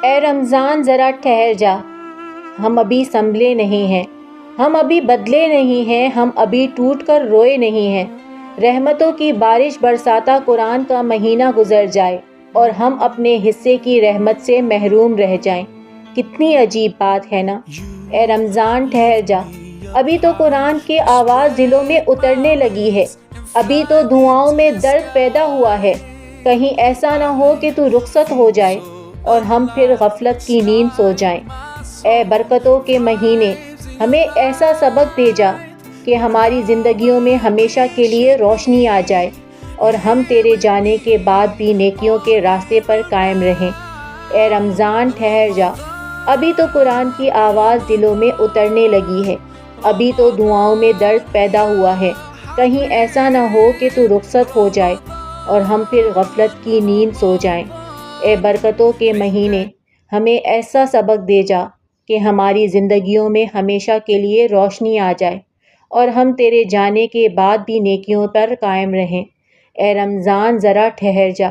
اے رمضان ذرا ٹھہر جا، ہم ابھی سنبھلے نہیں ہیں، ہم ابھی بدلے نہیں ہیں، ہم ابھی ٹوٹ کر روئے نہیں ہیں۔ رحمتوں کی بارش برساتا قرآن کا مہینہ گزر جائے اور ہم اپنے حصے کی رحمت سے محروم رہ جائیں۔ کتنی عجیب بات ہے نا؟ اے رمضان ٹھہر جا، ابھی تو قرآن کی آواز دلوں میں اترنے لگی ہے، ابھی تو دعاؤں میں درد پیدا ہوا ہے۔ کہیں ایسا نہ ہو کہ تو رخصت ہو جائے اور ہم پھر غفلت کی نیند سو جائیں۔ اے برکتوں کے مہینے، ہمیں ایسا سبق دے جا کہ ہماری زندگیوں میں ہمیشہ کے لیے روشنی آ جائے اور ہم تیرے جانے کے بعد بھی نیکیوں کے راستے پر قائم رہیں۔ اے رمضان ٹھہر جا، ابھی تو قرآن کی آواز دلوں میں اترنے لگی ہے، ابھی تو دعاؤں میں درد پیدا ہوا ہے۔ کہیں ایسا نہ ہو کہ تو رخصت ہو جائے اور ہم پھر غفلت کی نیند سو جائیں۔ اے برکتوں کے مہینے، ہمیں ایسا سبق دے جا کہ ہماری زندگیوں میں ہمیشہ کے لیے روشنی آ جائے اور ہم تیرے جانے کے بعد بھی نیکیوں پر قائم رہیں۔ اے رمضان ذرا ٹھہر جا۔